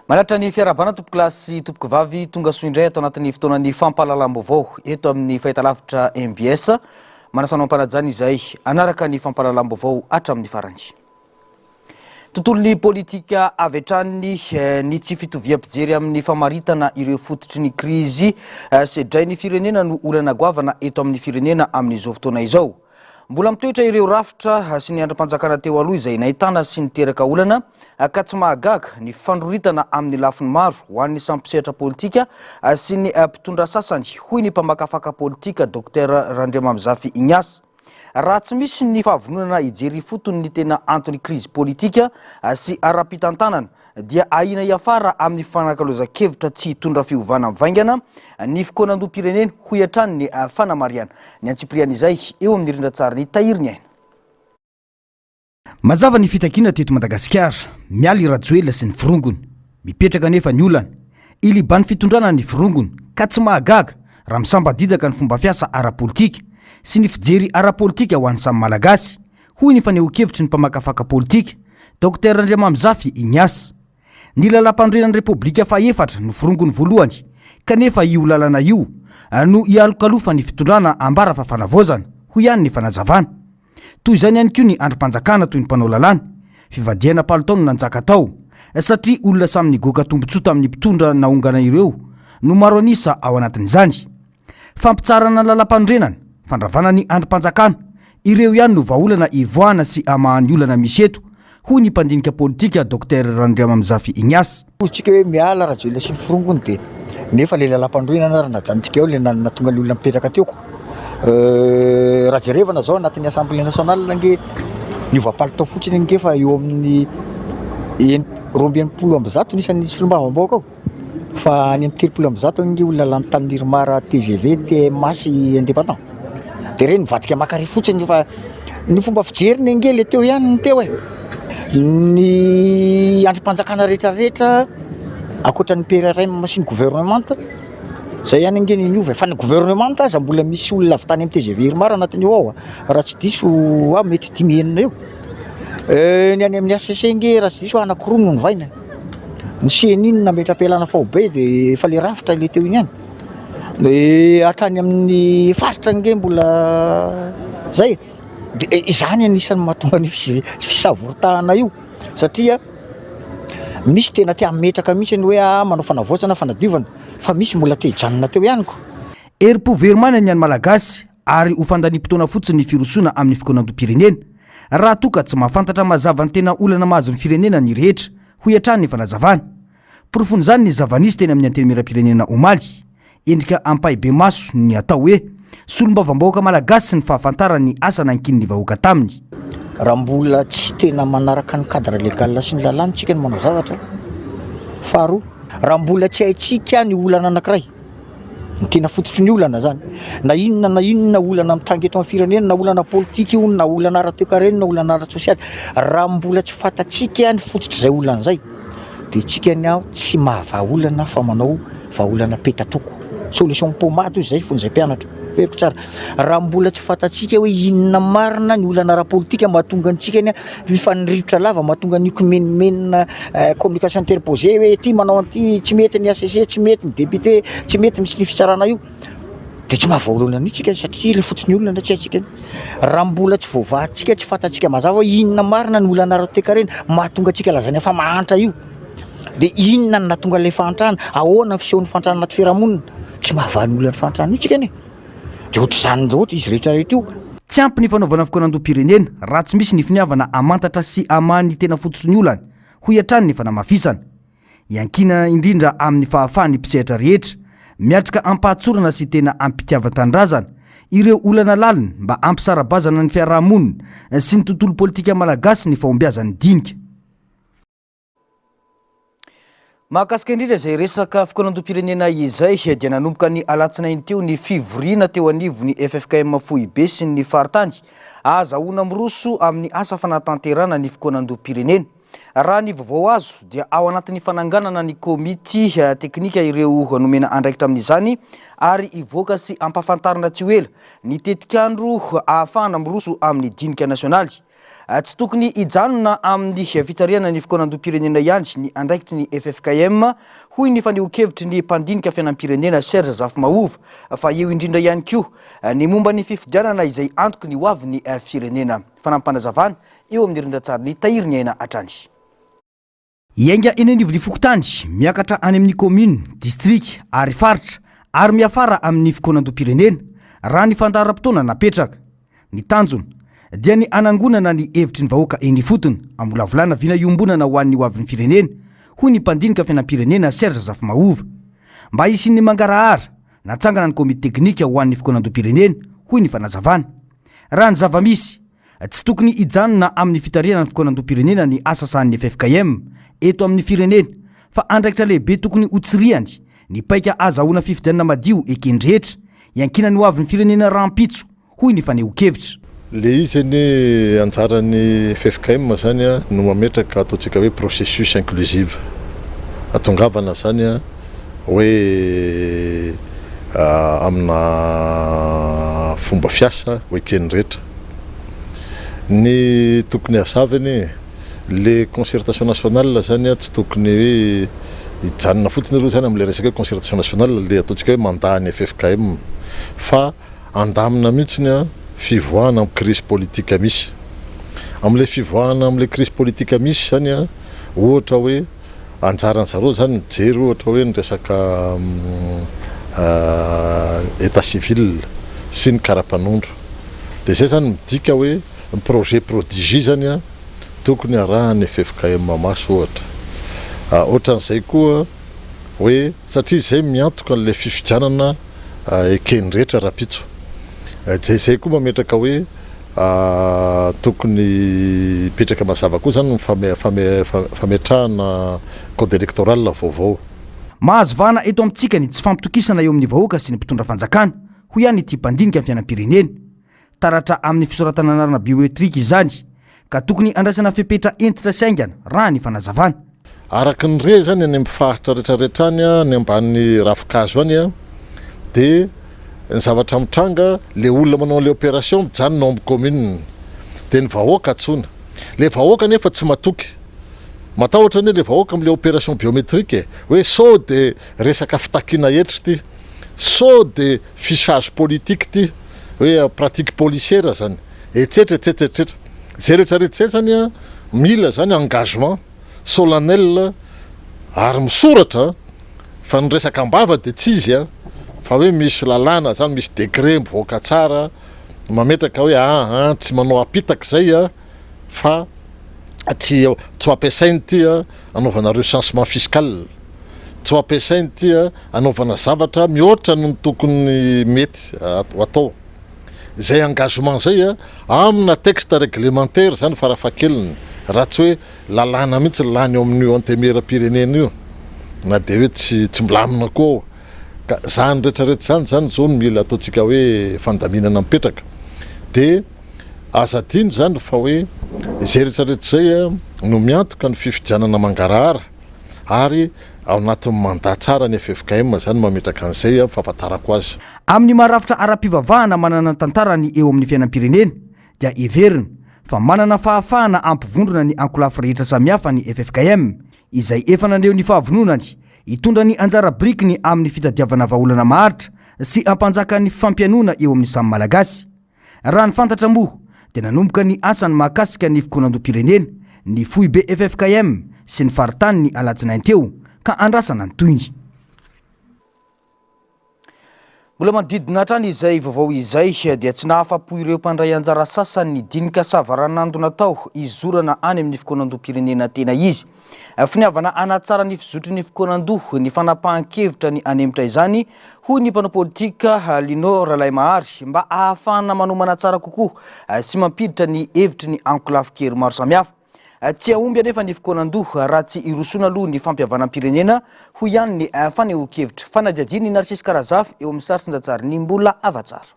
Malatra ny fiarabana tompoko lasy tompoko vavy tonga soa indray atao anatin'ny fotoanan'ny fampahalalam-baovao eto amin'ny fahitalavitra MBS manasana ampanajana izay anaraka ny fampahalalam-baovao hatramin'ny farany. Tontolon'ny politika avy hatrany ny tsy fitoviam-pijery amin'ny famaritana ireo fototry ny krizy sedrain'ny firenena no olana goavana eto amin'ny firenena amin'izao fotoana izao. Mbola mitoetra ireo rafitra sy ny andram-panjakana teo aloha izay nahitana sy niteraka olana ka tsy mahagaga ny fandroritana amin'ny lafiny maro ho an'ny sampisehatra politika sy ny mpitondra sasany hoy ny mpamakafaka politika Dr Randriamamizafy Ignace. Raha tsy misy ny fahavononana ijery fotony ny tena antony krizy politika sy ara-pitantanana dia aina iafara amin'ny fanakalozan-kevitra tsy hitondra fiovana mivaingana ny fikonan-doha-pirenena hoy hatrany ny fanamariana. Ny antsipriana izay eo amin'ny rindran-tsara ny tahiriny aina. Mazava ny fitakiana teto Madagasikara, miala i Rajoelina sy ny virongony, mipetraka nefa ny olana, ilibany fitondrana ny virongony ka tsy mahagaga raha misambadidaka ny fomba fiasa ara-politika sy ny fijery ara-politika ho an'ny samy malagasy, hoy ny faneho-kevitry ny mpamakafaka politika Dr Randriamamizafy Ignace. Ny lalam-pandrenan'ny Repoblika fahaefatra no virongony voalohany, kanefa io lalana io no ialokalofa ny fitondrana ambara fa fanavozana, hoy ihany ny fanazavana. Toy izany ihany koa ny androm-panjakana toy ny mpanao lalàna, fivadiana palitaona nanjaka tao satria olona samy nigoaka tombontsoa tamin'ny mpitondra naongana ireo no maro anisa ao anatin'izany. Fampitsarana lalam-pandrenana, fandravana ny androm-panjakana, ireo ihany no vahaolana ivoahana sy amahan'ny olana misy eto, hoy ny mpandinika politika Dr Randriamamizafy Ignace. Tsika hoe miala Rajoelina sy ny virongony dia nefa le lalam-pandrenana raha najanontsika eo le natonga ny olona mipetraka teoko. Raha jerevana zao anatin'ny Assemblée nationale nge niova-palitao fotsiny ngefa eo amin'ny 20 nisan'ny solombavam-baoaka ao. Fa any amin'ny 30 nge olona lany tamin'ny Irmara TGV TMA sy indépendant. Dia reny nivadika makary fotsiny fa ny fomba fijeriny nge le teo ihany ny teo e. Ny androm-panjakana rehetrarehetra akoatran'ny PRRM sy ny gouvernement zay ihany nge ny niova fa ny gouvernement aza mbola misy olona avy tany amin'ny TGV Irmara anatin'io ao raha tsy diso mety 10 enina eo. Ny any amin'ny ACC nge raha tsy diso anakiroa no nivaina. Ny CNI nametra-pialana faobe dia efa le rafitra le teo iny ihany. Hatrany amin'ny faritra nge mbola zay. Dia izany anisan'ny mahatonga ny fisavoritahana io satria misy tena tia metraka mihitsy ny hoe manao fanavoazana fanadiovana fa misy mbola te hijanona teo ihany ko. Eri-poverimana ny any malagasy ary ho fandaniam-potoana fotsiny ny firosoana amin'ny fikonan-doha-pirenena raha toka tsy mahafantatra mazava ny tena olana mahazo ny firenena ny rehetra, hoy hatrany ny fanazavana. Porofon'izany ny zavanisy teny amin'ny antenimieram-pirenena omaly, endrika ampahibe maso ny atao hoe solombavam-bahoaka malagasy sy ny fahafantarany ny asa nankin'ny vahoaka taminy. Raha mbola tsy tena manaraka ny cadre légal sy ny lalàna tsika ny manao zavatra. Faharoa, raha mbola tsy haitsika ny olana anankiray, ny tena fototry ny olana zany, na inona olana mitrangy eto amin'ny firenena, na olana politika io, na olana ara-toe-karena, na olana ara-tsosialy, raha mbola tsy fantatsika ny fototry izay olana zay dia tsika ny ao tsy mahavaolana fa manao vahaolana petatoko. Solution pomade izay fon'izay mpianatra. Periko tsara. Raha mbola tsy fantatsika hoe inona marina ny olana ara-politika mahatonga antsika ny mifanirivotra lava, mahatonga ny ikomenimena communication interposée hoe ty manao an'ity tsy mety ny ACC, tsy mety ny député, tsy mety misy ny fitsarana io. Dia tsy mahavaolana an'itsika satria le fotsiny olana tsy haitsika. Raha mbola tsy voavahantsika, tsy fantatsika mazava hoe inona marina ny olana ara-toe-karena mahatonga antsika lazana fa mahantra io. Dia inona ny nahatonga ilay fahantrana, ahoana ny fisehon'ny fahantrana anaty fiarahamonina, tsy mahavany olana ny fahantrana io tsika ne. Dia ohatr'izany zao izy rehetrarehetra io. Tsy ampy ny fanaovana fikonan-doha-pirenena raha tsy misy ny finiavana amantatra sy amahany tena fototry ny olana, hoy hatrany ny fanamafisana. Iankina indrindra amin'ny fahafahan'ny mpisehatra rehetra, miatrika ampahatsorana sy tena ampitiavan-tanindrazana ireo olana lalina mba ampisarabazana ny fiarahamonina sy ny tontolo politika malagasy ny fahombiazan'ny dinika. Mahakasika indrindra izay resaka fikonan-doha-pirenena izay dia nanomboka ny alatsinainy teo ny fivoriana teo anivon'ny FFKM Foibe sy ny faritany azahoana miroso amin'ny asa fanatanterana ny fikonan-doha-pirenena. Raha ny vaovao azo dia ao anatin'ny fananganana ny komity teknika ireo nomena andraikitra amin'izany ary ivoaka sy ampafantarana tsy ho ela ny tetikandro ahafahana miroso amin'ny dinika nasionaly. tsy tokony hijanona amin'ny fitariana ny fikoanandom-pirenena ihany ny andraikitry ny FFKM hoy ny faneho-kevitry ny mpandinika fiainam-pirenena Serge Zafimaova fa eo indrindra ihany koa ny momba ny fifidianana izay antoky ny hoavy ny firenena. Fanampanazavana eo amin'ny rindran-tsary ny Tahiry Niaina Atrany. Iainga eny anivon'ny Fokotany miakatra any amin'ny commune, district ary faritra ary miafara amin'ny fikoanandom-pirenena raha ny fandaharam-potoana napetraka. Ny tanjona dia ny anangonana ny hevitry ny vahoaka eny fotony amolavolana vina iombonana ho an'ny hoavin'ny firenena hoy ny mpandinika fiainam-pirenena Serge Zafimaova. Mba isin'ny mangarahara natsangana ny komite teknika ho an'ny fikoanandom-pirenena hoy ny fanazavana. Raha ny zava-misy tsy tokony hijanona amin'ny fitariana ny fikoanandom-pirenena ny asa sahan'ny FFKM eto amin'ny firenena fa andraikitra lehibe tokony hotsirihany ny paika azahoana fifidianana madio ekendrehetra iankina ny hoavin'ny firenena rampitso hoy ny faneho-kevitra. Le izy ny anjaran'ny FFKM zany no mametraka ataontsika hoe processus inclusive atongavana zany hoe amina fomba fiasa ho ekendrehetra. Ny tokony hazavany le concertation nationale zany tsy tokony hoe hijanona fotsiny aloha zany am'le resaka concertation nationale le ataontsika hoe mandany FFKM fa andamina mihitsy fivoahana amin'ny crise politique misy. Am'le fivoahana am'le crise politique misy zany ohatra hoe anjaran'ny zareo zany mijery ohatra hoe ny resaka état civil sy ny karapanondro. De zay zany midika hoe ny projet prodigie zany tokony arahany FFKM maso ohatra. Ohatran'izay koa hoe satria zay miantoka an'le fifidianana ekendrehetra rapitso. Zay koa mametraka hoe tokony hipetraka mazava koa zany fametrahana code électoral vaovao. Mahazo vahana eto amintsika ny tsy fampitokisana eo amin'ny vahoaka sy ny mpitondra fanjakana hoy ihany ity mpandinika amin'ny fiainam-pirenena. Taratra amin'ny fisoratana anarana biometrika izany ka tokony andraisana fepetra entitra saingana raha ny fanazavana. Araky ny re zany any amin'ny faritra rehetrarehetra any ny ambany ravikazo any de ny zavatra mitranga le olona manao le opération mijanona ao amin'ny commune de ny vahoaka atsona. Le vahoaka nefa tsy matoky. Matahotra ny le vahoaka am'le opération biométrique hoe so de resaka fitakiana hetra ty, so de fichage politique ty, hoe pratique policière zany, etcetera. Zay rehetrarehetra zany mila zany engagement solennel ary misoratra fa ny resaka ambava de tsy izy fa hoe misy lalàna zany, misy décret mivoaka tsara mametraka hoe tsy manao apitaka zay fa tsy ampiasainy ty anaovana recensement fiscal, tsy ampiasainy ty anaovana zavatra mihoatra no tokony mety atao. Zay engagement zay amina texte réglementaire zany farafahakeliny raha tsy hoe lalàna mihitsy lany eo amin'io antemera-pirenena io na de hoe tsy milamina koa ka zany rehetrarehetra zany zao no mila ataontsika hoe fandaminana mipetraka. De aza adino zany fa hoe zay rehetrarehetra zay no miantoka ny fifidianana mangarahara ary ao anatin'ny mandat tsara ny FFKM zany mametraka an'izay fahafantarako azy. Amin'ny marafitra ara-pivavahana manana tantarany eo amin'ny fiainam-pirenena dia everina fa manana fahafahana ampivondrona ny ankolafy rehetra samihafa ny FFKM izay efa naneho ny fahavononany hitondra ny anjara brikiny amin'ny fitadiavana vahaolana maharitra sy ampanjaka ny fampianoana eo amin'ny samy malagasy. Raha ny fantatra moa dia nanomboka ny asany mahakasika ny fikoanandom-pirenena ny foibe FFKM sy ny faritany ny alatsinainy teo ka andrasana ny toyny. Mbola manodidina hatrany izay vaovao izay dia tsy nahafa-po ireo mpandray anjara sasany ny dinika savaranando natao izorana any amin'ny fikoanandom-pirenena tena izy. Finiavana anatsara ny fizotry ny fikoanandoha ny fanapahan-kevitra ny anemitra izany hoy ny mpanao politika Lino Ralaimahary mba ahafahana manomana tsara kokoa sy mampiditra ny hevitry ny ankolafy-kery maro samihafa. Tsy aomby anefa ny fikoanandoha raha tsy irosona aloha ny fampihavana-pirenena hoy ihany ny faneho-kevitra. Fanadiadiany Narcisse Karazafy eo amin'ny sary sindatsary ny mbola avatsara.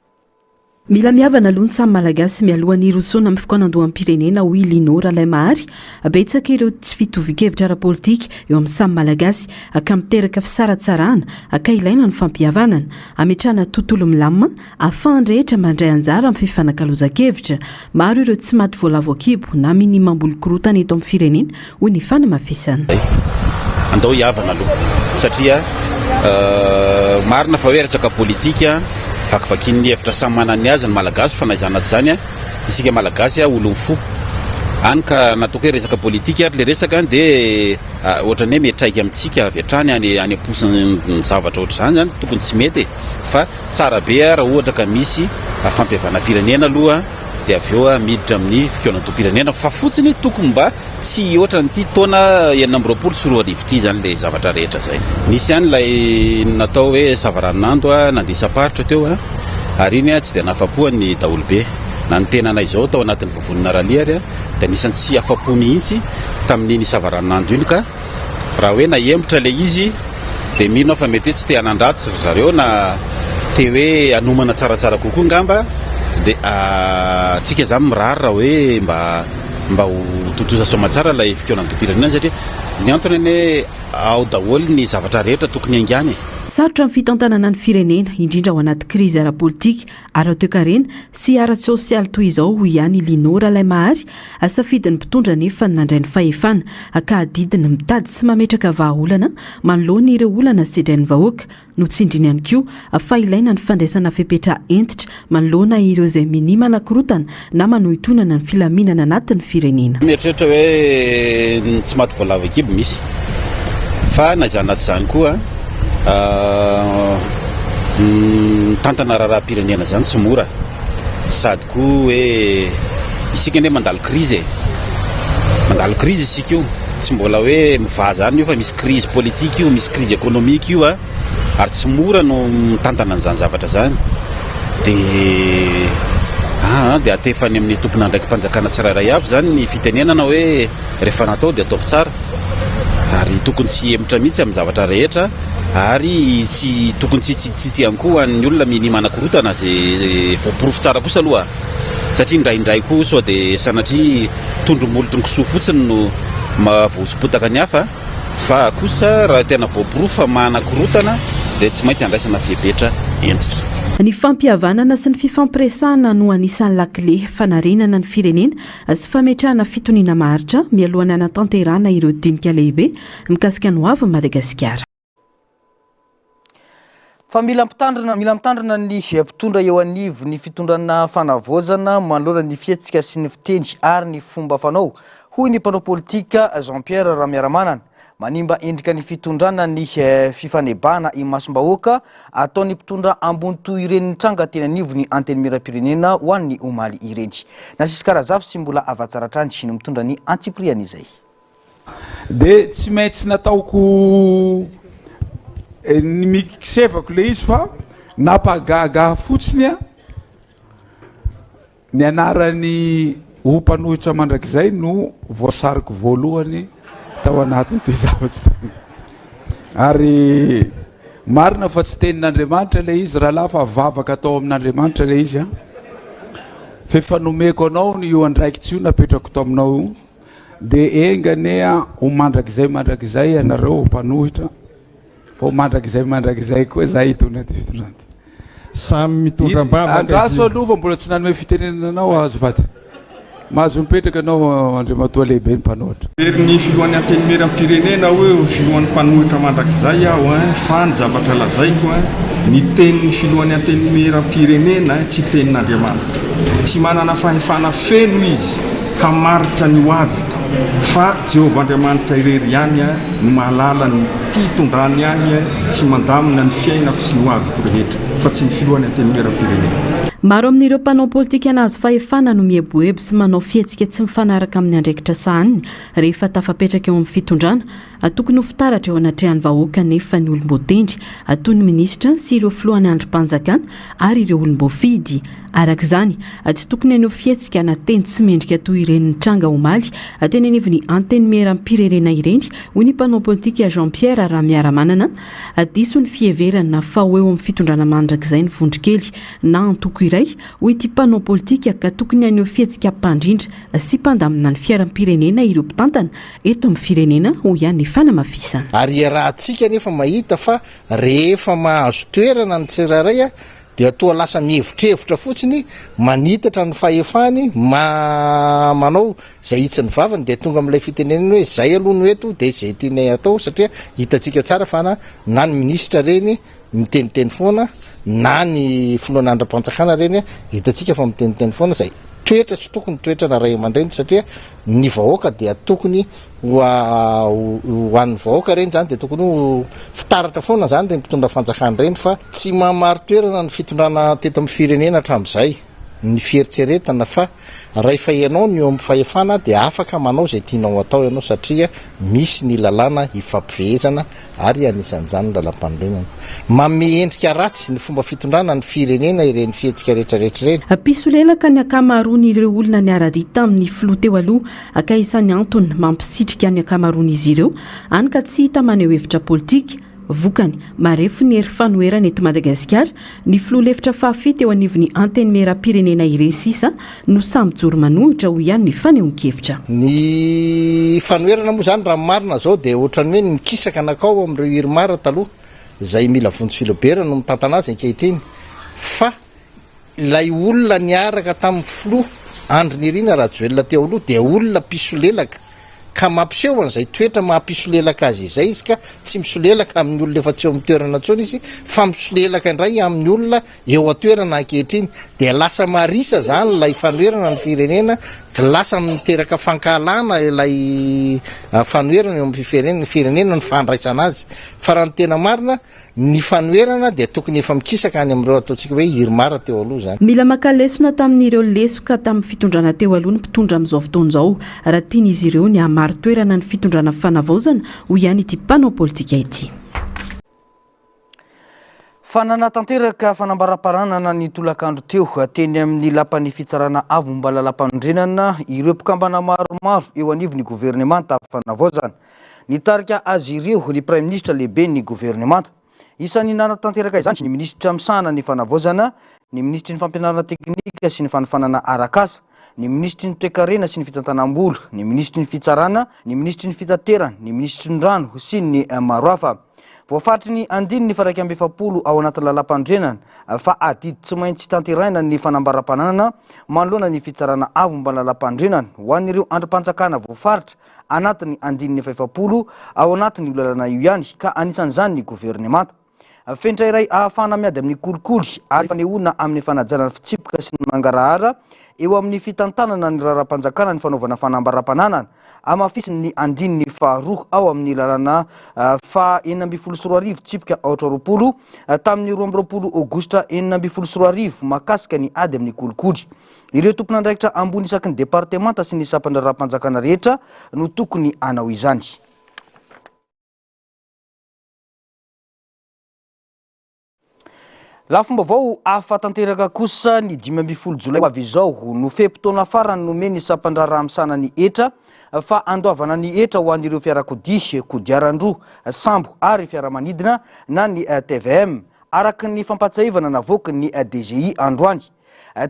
Mila miavana aloha ny samy malagasy mialohan'ny rosoana amin'ny fikoanandoham-pirenena hoy Linora Laimahary betsaka ireo tsy fitovi-kevitra ara-politika eo amin'ny samy malagasy ka miteraka fisaratsarana ka ilaina ny fampihavanana ametrahana tontolo milamina ahafahany rehetra mandray anjara amin'ny fifanankalozan-kevitra. Maro ireo tsy maty voalavo-kibo na miny mambolokorontana eto amin'ny firenena hoy ny fanamafisana. Andao hiavana aloha satria marina fa hoe resaka politika vakivakin'ny hevitra samy manana ny azy ny malagasy fanaizana zany isika malagasy olony fo any ka natoko hoe resaka politika ary le resaka dia ohatrany hoe metraika amintsika avy hatrany any amposiny zavatra ohatr'izany zany tokony tsy mety fa tsara be raha ohatra ka misy fampihavana-pirenena aloha dia avy eo miditra amin'ny fikoanantom-pirenena fa fotsiny tokony mba tsy ohatra nyity taona 2020 sy 2020 ity zany le zavatra rehetra zay. Nisy ihany lay natao hoe savaranando nandisa-paritra teo ary iny tsy dia nahafapoany daolobe na ny tenanay izao tao anatin'ny vovonina raliary dia nisany tsy afapo mihitsy tamin'iny savaranando iny ka raha hoe nahembotra le izy dia mino fa mety hoe tsy te hanandratsy zareo na te hoe anomana tsaratsara kokoa ngamba dia tsika zany mirary raha hoe mba ho totoza soamatsara ilay fikoanantom-pirenena satria ny antony hoe ao daholo ny zavatra rehetra tokony haingany. Sarotra amin'ny fitantanana ny firenena indrindra ao anaty krizy ara-politika ara-toe-karena sy ara-tsosialy toy izao hoy ihany Linora Laimahary safidin'ny mpitondra nefa nandray ny fahefana ka adidiny mitady sy mametraka vahaolana manoloana ireo olana sedrain'ny vahoaka no tsindriny ihany koa fa ilaina ny fandraisana fepetra entitra manoloana ireo izay minimana korotana na manohitonana ny filaminana anatin'ny firenena. Mieritreritra hoe tsy maty voalavo-kibo misy fa naizanaty zany koa tantana raharaha-pirenena zany tsy mora sady koa hoe isika ne mandalo krizy isika io tsy mbola hoe mivaza any io fa misy krizy politika io misy krizy ekonomika io ary tsy mora no mitantana an'izany zavatra zany dia atefany amin'ny tompona ndraiky mpanjakana tsirairay avy zany ny fitenenana hoe rehefa natao dia ataovy tsara ary tokony tsy emotra mihitsy amin'ny zavatra rehetra ary tsy tokony tsy ihany koa ny olona minimana korotana zay voaporofo tsara kosa aloha satria indraindray koa sao dia sanatria tondromolo tongosoa fotsiny no mavoatsipotaka ny hafa fa kosa raha tena voaporofo mahana korotana dia tsy maintsy andraisana fepetra entitra. Ny fampihavanana sy ny fifampiresahana no anisan'ny lakile fanarenana ny firenena sy fametrahana fitoniana maharitra mialohany anatanterahana ireo dinika lehibe mikasika ny hoavy Madagasikara. Fa mila mitandrina ny mpitondra eo anivo ny fitondrana fanavozana manoloana ny fietsika sy ny fitendry ary ny fomba fanao hoy ny mpanao politika Jean-Pierre Ramiaramanana manimba endrika ny fitondrana ny fifanebana i masombahoaka ataony mpitondra ambony toy ireny tranga teny anivo ny anteny miram-pirenena ho an'ny omaly ireny. Nasisy karazafy sy mbola avatsaratrany ny mitondra ny antsipriany izay. Dia tsy maintsy nataoko ny mikisevako le izy fa napagaga fotsiny ny anarany mpanohitra mandrakizay no voasariko voalohany tao anatin'ny ty zavatra ary marina fa tsy tenin'Andriamanitra le izy raha lafa vavaka atao amin'Andriamanitra le izy fefanomeko anao ny io andraikitsy io napetrako tao aminao io dia engane ho mandrakizay anareo mpanohitra fa mandrakizay koa za hitondra ty fitondrana ty samy mitondram-bavaka andraso aloha fa mbola tsy nanome fitenenana anao azafady mahazo mipetraka anao andriamatoa lehibe ny mpanohitra. Ny filohan'ny anteny miram-pirenena hoe filohan'ny mpanohitra mandrakizay aho fa ny zavatra lazaiko ny tenin'ny filohan'ny anteny miram-pirenena tsy tenin'Andriamanitra tsy manana fahefana feno izy hamaritra ny hoaviko fa Jehovah Andriamanitra irery ihany no mahalala ny tondrany ihany tsy mandamina ny fiainako sy ny hoaviko rehetra fa tsy ny filohan'ny anteny miram-pirenena. Maro amin'ireo mpanao politika nahazo fahefana no mieboebo sy manao fihetsika tsy mifanaraka amin'ny andraikitra sahany rehefa tafapetraka eo amin'ny fitondrana tokony ho fitaratra eo anatrehan'ny vahoaka nefa ny olom-botendry toy ny ministra sy ireo filohan'ny androm-panjakana ary ireo olom-bofidy. Arak'izany tsy tokony haneo fihetsika na teny tsy mendrika toy ireny tranga omaly teny anivon'ny anteny miaram-pirenena ireny hoy ny mpanao politika Jean-Pierre Rahamiaramanana. Diso ny fiheverana fa ho eo amin'ny fitondrana mandrakizay ny vondrokely na antoko iray hoy ity mpanao politika ka tokony haneo fihetsika mpandrindra sy mpandamina ny fiaram-pirenena ireo mpitantana eto amin'ny firenena ho ihany fanamafisana. Ary rahantsika nefa mahita fa rehefa mahazo toerana ny tsiraray dia toa lasa mihevitrevitra fotsiny manitatra ny fahefany manao zay hitsy ny vavany dia tonga amin'ilay fitenenany hoe zay aloha no eto dia zay tianay atao satria hitantsika tsara fa na ny ministra reny miteniteny foana na ny filohan'ny andram-panjakana reny hitantsika fa miteniteny foana zay toetra tsy tokony toetra na ray aman-dreny satria ny vahoaka dia tokony ho an'ny vahoaka reny zany dia tokony ho fitaratra foana zany reny mpitondra fanjakana reny fa tsy mahamary toerana ny fitondrana teto amin'ny firenena hatramin'izay ny fieritseretana fa rehefa ianao ny eo amin'ny fahefana dia afaka manao zay tianao atao ianao satria misy ny lalàna hifampivezana ary anisan'izany lalam-pandrenana manome endrika ratsy ny fomba fitondrana ny firenena ireny fihetsika rehetrarehetra ireny. Piso lelaka ny akamaroany ireo olona ny ara-dita amin'ny filoha teo aloha ka isan'ny antony mampisitrika ny akamaroan'izy ireo any ka tsy hita maneho hevitra politika. Vokany marefo ny hery fanoherana eto Madagasikara ny filoha lefitra fahafito eo anivon'ny anteny miaram-pirenena irery sisa no samy joro manohitra ho ihany ny fanehoan-kevitra. Ny fanoherana moa zany raha marina zao dia ohatran'ny hoe mikisaka nakao amin'ireo hery mara taloha zay mila vonjy filobera no mitantana azy ankehitriny fa ilay olona niaraka tamin'ny filoha Andry Nirina Rajoelina teo aloha dia olona pisolelaka ka mampiseho an'izay toetra mahampisolelaka azy izay izy ka tsy misolelaka amin'ny olona efa tsy eo amin'ny toerana intsony izy fa misolelaka indray amin'ny olona eo atoerana ankehitriny dia lasa marisa zany ilay fanoherana ny firenena ka lasa miteraka fankalana ilay fanoherana eo amin'ny firenena ny fandraisana azy fa raha ny tena marina ny fanoherana dia tokony efa mikisaka any amin'ireo ataontsika hoe hirmara teo aloha zany. Mila maka lesona tamin'ireo lesoka tamin'ny fitondrana teo aloha ny mpitondra amin'izao fotoan'izao raha tian'izy ireo ny hamary toerana ny fitondrana fanavaozana ho ihany ity mpanao politika ity. Fanana tanteraka fanambaram-paranana ny tolakandro teo teny amin'ny lapan'ny fitsarana avo momba lalam-pandrenana ireo mpikambana maromaro eo anivon'ny gouvernemanta fanavaozana. Nitarika azy ireo ny prime ministre lehibe ny gouvernemanta. Isan'ny nanatanteraka izany ny ministra misahana ny fanavaozana, ny ministry ny fampianarana teknika sy ny fanofanana arakasa, ny ministry ny toe-karena sy ny fitantanam-bola, ny ministry ny fitsarana, ny ministry ny fitaterana, ny ministry ny rano sy ny maro hafa. Voafaritry ny andiny ny faraika amby efapolo ao anaty lalam-pandrenana fa adidy tsy maintsy tanteraina ny fanambaram-pananana manoloana ny fitsarana avo momba lalam-pandrenana ho an'ireo androm-panjakana voafaritra anatin'ny andiny ny efapolo ao anatin'ny lalana io ihany ka anisan'izany ny gouvernemanta. Fenitra iray ahafana miady amin'ny kolikoly ary fanehoana amin'ny fanajana fitsipika sy ny mangarahara eo amin'ny fitantanana ny raharaham-panjakana ny fanaovana fanambaram-pananana amafisiny ny andiny ny faharoa ao amin'ny lalana fa 9 tsipika 4 tamin'ny 12 aogostra 9 makasika ny ady amin'ny kolikoly. Ireo tompon'andraikitra ambony isaky ny departemanta sy ny sapan'ny raharaham-panjakana rehetra no tokony anao izany. Lafombaovao ahafatanteraka kosa ny 12 jolay avy izao no fe-potoana farany nomeny sapan-draharaha misana ny etra fa andoavana ny etra ho an'ireo fiarakodia, kodiaran-droa, sambo ary fiaramanidina na ny TVM araka ny fampatsahivana navoaka ny DGI androany.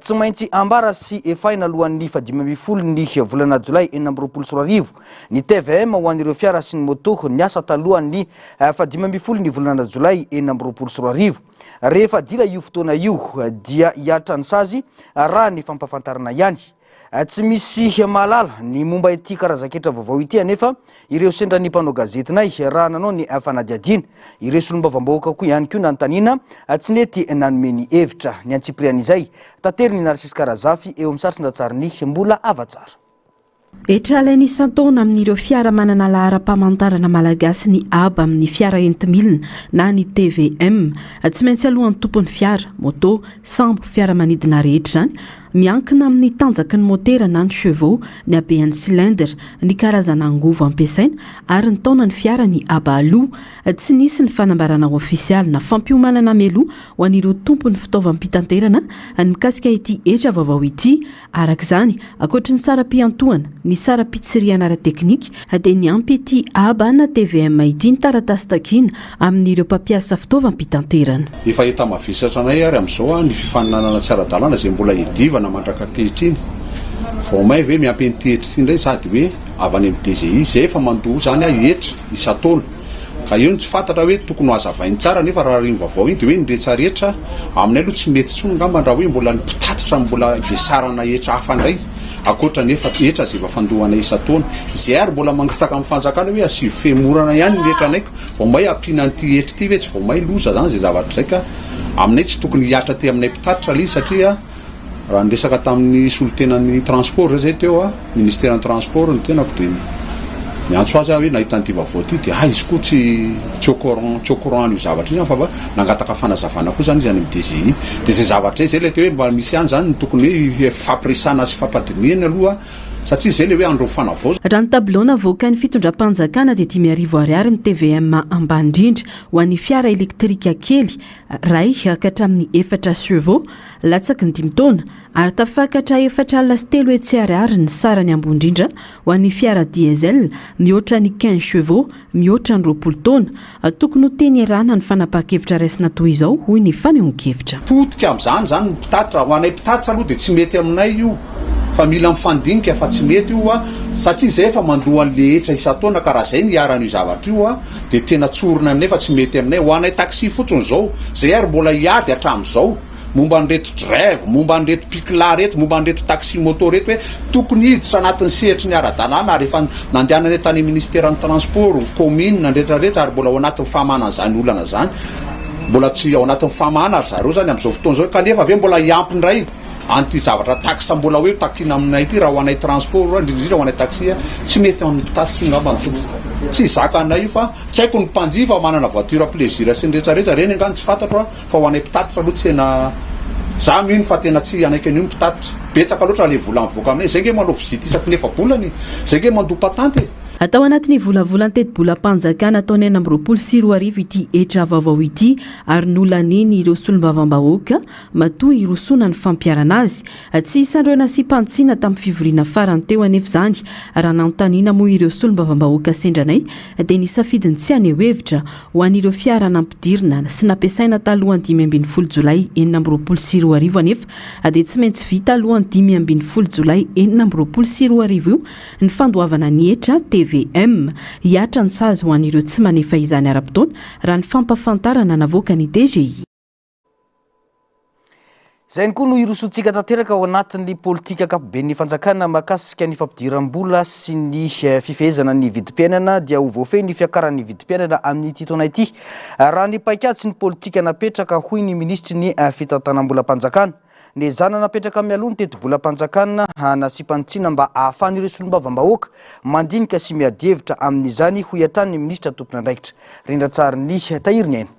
Tsy maintsy ambara sy efaina alohan'ny 12 ny volana jolay 2024 ny TVM ho an'ireo fiara sy ny moto niasa talohan'ny 12 ny volana jolay 2024. Rehefa dila io fotoana io dia hiatra ny sazy raha ny fampafantarana ihany. Tsy misy malala ny momba ity karazaketra vaovao ity anefa ireo sendra ny mpanao gazetinay raha nanao ny fanadiadiana ireo solombavam-bahoaka koa ihany koa nanontaniana tsy nety nanome ny hevitra ny antsiprian'izay tatery ny Narcisse Karazafy eo amin'ny sarin-datsariny mbola avatsara. Etralainy isan-taona amin'ireo fiara manana lahara-pamantarana malagasy ny aba amin'ny fiara entimilina na ny TVM tsy maintsy alohan'ny tompon'ny fiara, moto, sambo, fiara manidina rehetra izany miankina amin'ny tanjaky ny motera na ny chevaux ny habehan'ny cylindre ny karazana angovo ampiasaina ary ny taona ny fiara ny aba-loha tsy nisy ny fanambarana ofisialy na fampiomanana meloa ho an'ireo tompony fitaovam-pitanterana ny mikasika ity etra vaovao ity arak'izany akoatry ny sara-piantohana ny sara-pitsiriana ara-teknika dia ny ampy ity aba na TVM ity ny taratasy takina amin'ireo mpampiasa fitaovam-pitanterana. Efa hita mavisatra anay ary amin'izao ny fifaninanana tsara-dalàna izay mbola edivana mandraka ankehitriny. Vao may hoe miampy an'ity etra ity indray sady hoe avy any amin'ny DGI izay efa mandoa zany etra isan-taona. Ka io tsy fantatra hoe tokony ho hazavainy tsara nefa raha riny vaovao iny dia hoe ny rehetrarehetra aminay aloha tsy mety tsony ngamba raha hoe mbola nipitatitra mbola vesarana etra hafa indray. Akoatra nefa etra izay efa fandohana isan-taona izay ary mbola mangataka amin'ny fanjakana hoe asio femorana ihany ny etra anaiko vao may ampiana an'ity etra ity ve tsy vao may loza zany izay zavatra izay ka aminay tsy tokony hiatra ty aminay mpitatitra lizy satria raha niresaka tamin'ny solotenan'ny transport zay teo ministèren'ny transport ny tenako dia miantso azy hoe nahita an'ity vaovao ity dia izy koa tsy au courant an'io zavatra io zany fa nangataka fanazavana koa zany izy any amin'ny DGI dia zay zavatra zay le teo hoe mba misy ihany zany ny tokony hoe fampiresana sy fampadinihana aloha satria zay le hoe andro fanavao. Raha ny tabilona avoaka ny fitondram-panjakana dia 5,000 ny TVM ambany indrindra ho an'ny fiara elektrika kely ray hatramin'ny 4 chevaux latsaky ny 5 taona ary tafakatra 4,3 hetsy ny sarany ambony indrindra ho an'ny fiara diesel mihoatra ny 15 chevaux mihoatra ny 20 taona tokony ho teny rana ny fanapahan-kevitra raisina toy izao hoy ny fanehoan-kevitra. Potika amin'izany ny mpitatra ho anay mpitatra aloha dia tsy mety aminay io fa mila mifandinika fa tsy mety io satria zay efa mandoa an'le etra isan-taona ka raha zay ny aran'io zavatra io dia tena tsorona aminay fa tsy mety aminay ho anay taxi fotsiny zao zay ary mbola hiady hatramin'izao momba nyreto drive momba nyreto pikla reto momba nyreto taxi moto reto hoe tokony hiditra anatin'ny sehitry ny ara-dalàna ary efa nandehanany tany ministèren'ny transport commune nandretrarehetra ary mbola ao anatin'ny fahamanana zany olana zany mbola tsy ao anatin'ny fahamana ary zareo zany amin'izao fotoana zao kanefa ave mbola hiampy ndray an'ity zavatra taxa mbola hoe takina aminay ity raha ho anay transport indrindra ho anay taxi tsy mety amin'ny mpitatsy ngamba tsy zaka anay io fa tsy haiko ny mpanjifa manana voiture plaisir sy ny rehetrarehetra reny angany tsy fantatro fa ho anay mpitatitra aloha tsena za mino fa tena tsy anaiky an'io mpitatitra betsaka loatra le vola mivoaka aminay zay nge manao vizity isaky nefa bolany zay nge mandoa patante. Atao anatin'ny volavolan teti-bolam-panjakana taony 2024 ity etra vaovao ity ary nolaniny ireo solombavam-bahoaka matoa irosona ny fampiarana azy tsy isandroana sy mpantsiana tamin'ny fivoriana farany teo anefa zany raha nanontaniana moa ireo solombavam-bahoaka sendranay dia nisafidiny tsy aneho hevitra ho an'ireo fiara nampidirina sy nampiasaina talohan'ny 5 Jolay 2024 anefa dia tsy maintsy vita alohan'ny 5 Jolay 2024 io ny fandoavana ny etra TVM hiatra ny sazy ho an'ireo tsy manefa izany ara-potoana raha ny fampafantarana navoaka ny DGI. Zay ny koa no irosontsika tanteraka ao anatin'ny politika akapoben'ny fanjakana mahakasika ny fampidiram-bola sy ny fifehezana ny vidim-piainana dia ho voafehy ny fiakaran'ny vidim-piainana amin'ity taona ity raha ny paikady sy ny politika napetraka hoy ny ministry ny fitantanam-bola-panjakana. Ny zana napetraka mialoha ny teti-bola-panjakana nasipantsiana mba ahafahan'ireo solombavam-bahoaka mandinika sy miady hevitra amin'izany hoy hatrany ny ministra tompon'andraikitra Rindratsarin'ny Tahiriny aina.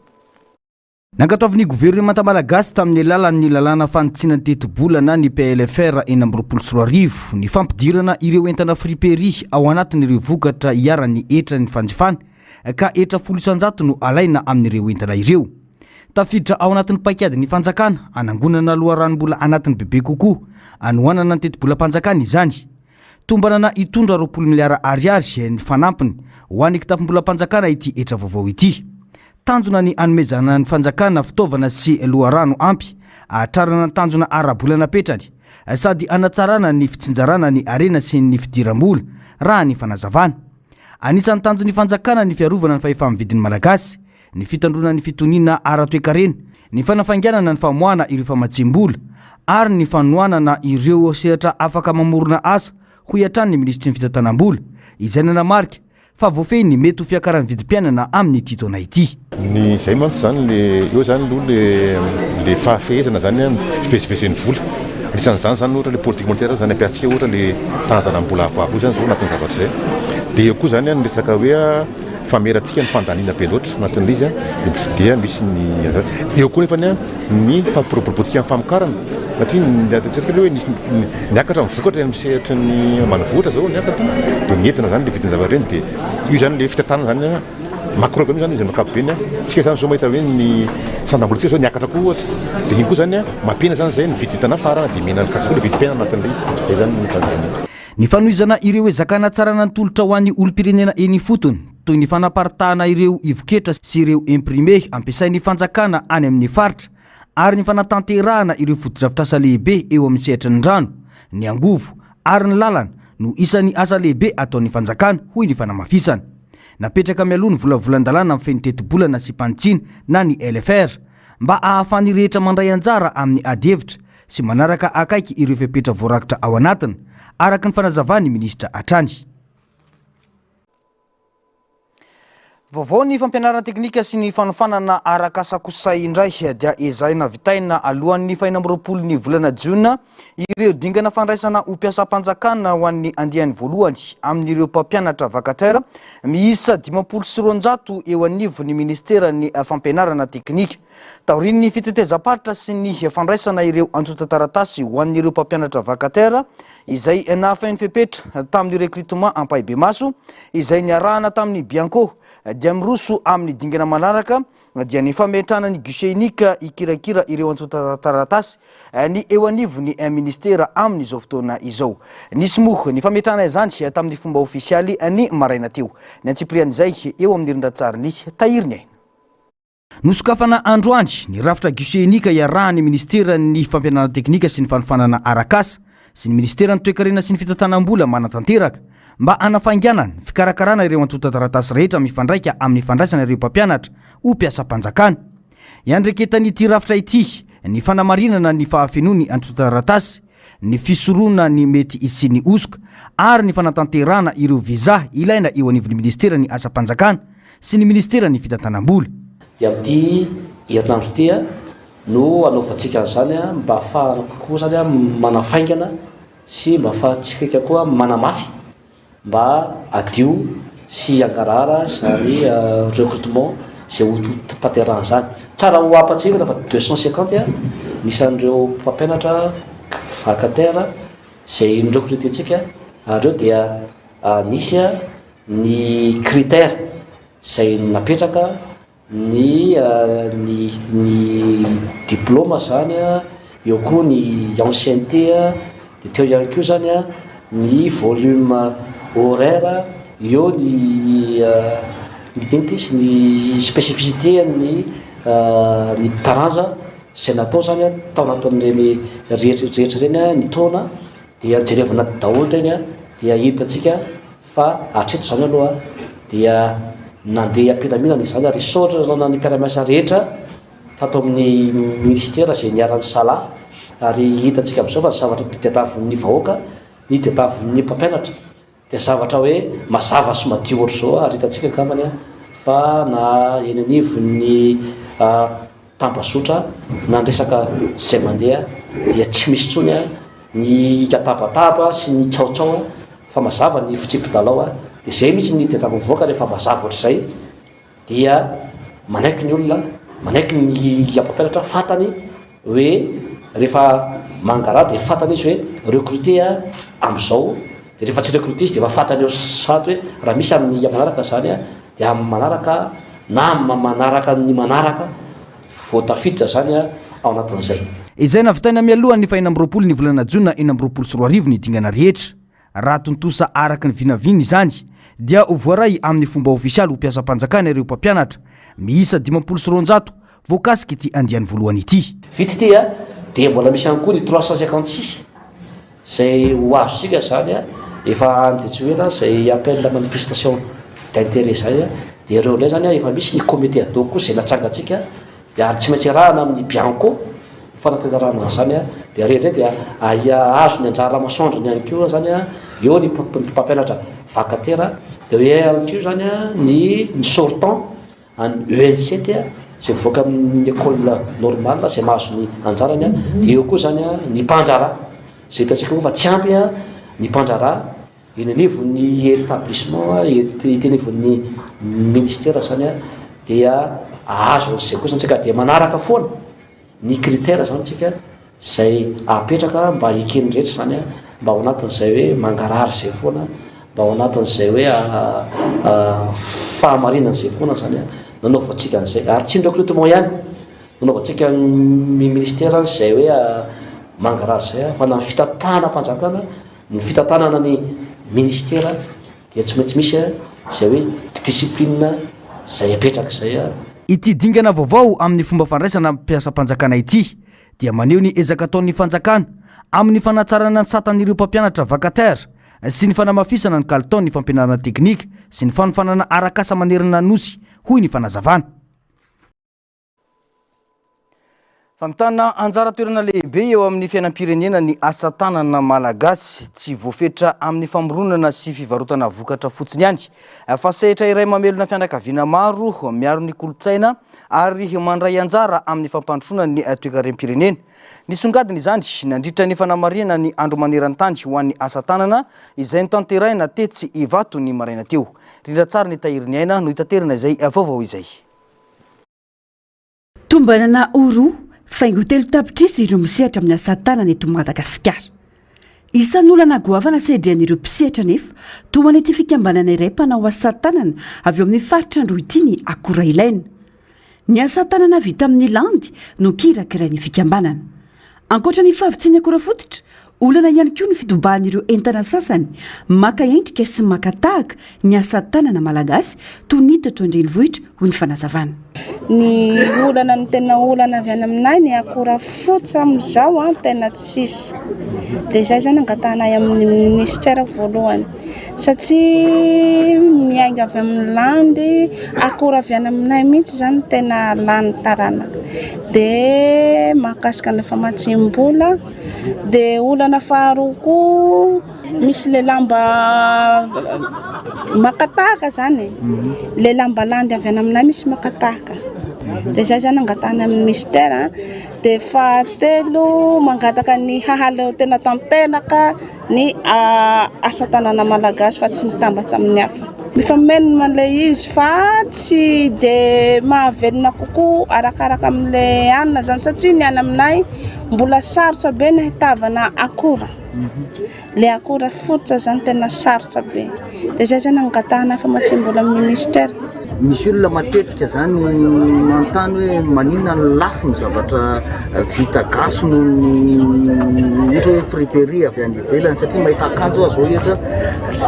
Nankataovan'ny gouvernemanta malagasy tamin'ny alalan'ny lalàna fanitsinan'ny teti-bolana ny PLFR 2024 ny fampidirana ireo entana friperie ao anatin'ireo vokatra hiaran'ny etra ny fanjifana ka etra 100 no alaina amin'ireo entana ireo. Tafiditra ao anatin'ny paikady ny fanjakana anangonana loharanombola anatin'ny bebe kokoa anohanana ny teti-bola-panjakana izany. Tombanana itondra 20 miliara ariary ny fanampiny ho an'ny kitapo-bola-panjakana ity etra vaovao ity. Tanjona ny anomezana ny fanjakana fitaovana sy loharano ampy atrarana ny tanjona ara-bolana petrany sady anatsarana ny fitsinjarana ny arena sy ny fidiram-bola raha ny fanazavana. Anisan'ny tanjon'ny fanjakana ny fiarovana ny fahefa-mividin'ny malagasy, ny fitandrona ny fitoniana ara-toekarena, ny fanafanganana ny famoahana ireo famatsim-bola ary ny fanohanana ireo sehatra afaka mamorona asa hoy hatrany ny ministry ny fitantanam-bola izay nanamarika fa voafehy ny mety ho fiakaran'ny vidim-piainana amin'ny ity taona ity. Ny zay mantsy zany le eo zany aloha le fahafehezana zany fivezivezen'ny vola. Isan'izany zany ohatra le politique monétaire zany ampiantsika ohatra le tanjana mbola avoavo zany zao anatin'ny zavatra zay. Dia eo koa zany ny resaka hoe famerantsika ny fandaniana be loatra anatin'ilay izy dia misy ny eo koa nefany ny fampiroborobotsika amin'ny famokarana satria tsika hoe niakatra mivokatra misehatra ny manavotra zao niakatra dia nientina zany le vidiny zavareny dia io zany le fitatana zany macroéconomie zany izy makapobeny tsika zany zao mahita hoe ny sandambolitsika zao niakatra koa ohatra dia iny koa zany mampihena zany zay ny vidy hitana farana dia mihena kasoa le vidim-piaina anatin'ilay izy zay zany ny fanohizana ireo hoe zakana tsarana ny tolotra ho an'ny olom-pirenena eny fotony toy ny fanaparitahana ireo ivoketra sy ireo imprime ampiasain'ny fanjakana any amin'ny faritra ary ny fanatanterahana ireo fotodrafitrasa lehibe eo amin'ny sehatra ny rano ny angovo ary ny lalana no isan'ny asa lehibe ataon'ny fanjakana hoy ny fanamafisana napetraka mialoha ny volavolan-dalàna amin'ny feniteto-bolana sy mpanitsina na ny LFR mba ahafany rehetra mandray anjara amin'ny adihevitra sy manaraka akaiky ireo fepetra voarakitra ao anatiny araka ny fanazavany ministra Atrany. Vaovao ny fampianarana teknika sy ny fanofanana araka sakosay indray dia ezahina vitaina alohan'ny 20 ny volana Jiona ireo dingana fandraisana ho mpiasam-panjakana ho an'ny andiany voalohany amin'ireo mpampianatra vacataire miisa 500 eo anivon'ny ministera ny fampianarana teknika. Taorin'ny fitetezam-paritra sy ny fandraisana ireo antotan-taratasy ho an'ireo mpampianatra vacataire izay nafain'ny fepetra tamin'ny recrutement Ampahibemaso izay niarahana tamin'ny Bianco dia miroso amin'ny dingana manaraka dia ny fametrahana ny guichet unique ikirakira ireo antotan-taratasy ny eo anivon'ny ministera amin'izao fotoana izao. Nisy moa ny fametrahana izany tamin'ny fomba ofisialy ny maraina teo. Ny antsiprian'izay eo amin'ny rindratsariny tahiriny aina. Nosokafana androandry ny rafitra guichet unique iarahany ministera ny fampianarana teknika sy ny fanofanana arakasa sy ny ministera ny toe-karena sy ny fitantanam-bola manatanteraka mba anafainganana fikarakarana ireo antotan-taratasy rehetra mifandraika amin'ny fandraisana ireo mpampianatra ho mpiasam-panjakana. Iandreketan'ity rafitra ity ny fanamarinana ny fahafenony antotan-taratasy, ny fisoroana ny mety isy ny osoka ary ny fanatanterana ireo visa ilaina eo anivon'ny ministera ny asa-panjakana sy ny ministera ny fitantanam-bola. Dia amin'ity herinandro ity no anaovantsika an'izany mba ahafahana kokoa zany manafaingana sy mba ahafahantsika koa manamafy mba adio sy angarara zany recrutement zay ho tanterahana zany. Tsara ho apatsika fa 250 nisan'ireo mpampianatra vacataire zay nirecrutentsika ary eo dia nisy ny critère zay napetraka ny diplôme zany eo koa ny ancienneté dia teo ihany koa zany ny volume horaire eo ny tenty sy ny spécificité ny taranja zay natao zany tao anatin'ireny rehetra reny ny taona dia jerevana daholo reny dia hitatsika fa hatreto zany aloha dia nandeha ampilaminana izany ary saotra rana ny mpiara-miasa rehetra tato amin'ny ministera zay niaran'ny sala ary hitatsika amin'izao fa zavatra tadiatavin'ny vahoaka ny tadiatavin'ny mpampianatra dia zavatra hoe mazava sy madio ohatr' zao ary hitatsika kamany fa na eny anivon'ny tambazotra na ndresaka zay mandeha dia tsy misy tsony ny atabataba sy ny tsaotsao fa mazava ny fitsipidalao dia zay misy ny tadiavin'ny vahoaka rehefa mazava ohatr'izay dia manaiky ny olona manaiky ny mpampianatra fatany hoe rehefa mangara dia fatany izy hoe recruter amin'izao dia rehefa tsy recruter izy dia efa fatany eo sato hoe raha misy amin'ny manaraka zany dia amin'ny manaraka na manaraka ny manaraka voatafiditra zany ao anatin'izay. Izay navitaina mialohan'ny 20 ny volana Jiona 2024 ny dingana rehetra raha tontosa araka ny vinaviny izany dia ho voaray amin'ny fomba ofisialy ho mpiasam-panjakana ireo mpampianatra miisa 500 voakasika ity andiany voalohany ity. Vita ity dia mbola misy ihany koa ny 356 zay ho azosika zany efa andetsoena zay appel la manifestation d'intérêt zay dia ireo ilay zany efa misy ny comité ad hoc zay natsangatsika dia ary tsy maintsy rahana amin'ny Bianco fanatanterahana zany dia reny dia azo ny anjara masoandrony ihany koa zany eo ny mpampianatra vacataire dia hoe ihany koa zany ny sortant any EN7 zay mivoaka amin'ny école normale zay mahazo ny anjarany dia eo koa zany ny mpandrara zay hitatsika koa fa tsy ampy ny mpandrara iny anivon'ny établissement iteny ivon'ny ministère zany a dia azo zay kosa tsika dia manaraka foana ny critère zany tsika zay apetraka mba ekeny rehetra zany a mba ao anatin'izay hoe mangarary zay foana mba ao anatin'izay hoe fahamarinana zay foana zany a nanaovantsika an'izay ary tsy ny recrutement ihany nanaovantsika ministère zay hoe mangarary zay a fa na fitatana mpanjakana ny fitatanana ny ministère dia tsy maintsy misy zay hoe discipline zay apetraka zay a. Ity dingana vaovao amin'ny fomba fandraisana mpiasa-panjakana ity dia maneho ny ezaka ataon'ny fanjakana amin'ny fanatsarana ny satan'ireo mpampianatra vacataire sy ny fanamafisana ny kalitaon'ny fampianarana teknika sy ny fanofanana arakasa manerana nosy hoy ny fanazavana. Famitana anjara toerana lehibe eo amin'ny fiainam-pirenena ny asa tanana malagasy tsy voafetra amin'ny famoronana sy fivarotana vokatra fotsiny ihany fa sehatra iray mamelona fianakaviana maro miaro ny kolotsaina ary mandray anjara amin'ny fampandrosoana ny toe-karem-pirenena. Ny songadiny izany nandritra ny fanamarihana ny andro maneran-tany ho an'ny asa tanana izay nitanteraina tetsy Ivato ny maraina teo. Rindra tsara ny tahiriny aina no hitaterina izay vaovao izay. Tombanana oro faingo telo tapitrisy ireo misehatra amin'ny asa tanana eto Madagasikara. Isan'olana goavana sedrian'ireo mpisehatra nefa toa ny ity fikambanana iray mpanao asa tanana avy eo amin'ny faritra Androhitiny akora ilaina. Ny asa tanana vita amin'ny landy no kirakirai'ny fikambanana. Ankoatra ny fahavitsiny akora fototra, olana ihany koa ny fidobahan'ireo entana sasany maka endrika sy maka tahaka ny asa tanana malagasy toy ny teto an-drenivohitra ho ny fanazavana. Ny olana ny tena olana avy any aminay ny akora fotsy amin'izao tena tsisy. Dia izay zany angatanay amin'ny ministère voalohany satria miainga avy amin'ny landy akora avy any aminay mihitsy zany tena lany taranaka. Dia mahakasika ny famatsim-bola dia olana faharoa koa misy le lamba makatahaka zany le lamba landy avy any aminay misy makatahaka. Dia izay zany angatana amin'ny ministère. Dia fahatelo mangataka ny hahalo tena tanteraka ny asa tanana malagasy fa tsy mitambatsy amin'ny hafa. Mifamenona an'ilay izy fa tsy dia mahavelona kokoa arakaraka amin'ilay anina zany satria ny any aminay mbola sarotra be ny hitavana akora. Le akora fotsy zany tena sarotra be. Dia izay zany angatana famatsim-bola amin'ny ministère. Misy olona matetika zany manontany hoe maninona ny lafo ny zavatra vita gasy noho ny ohatra hoe friperie avy any ivelany satria mahita akanjo azo ohatra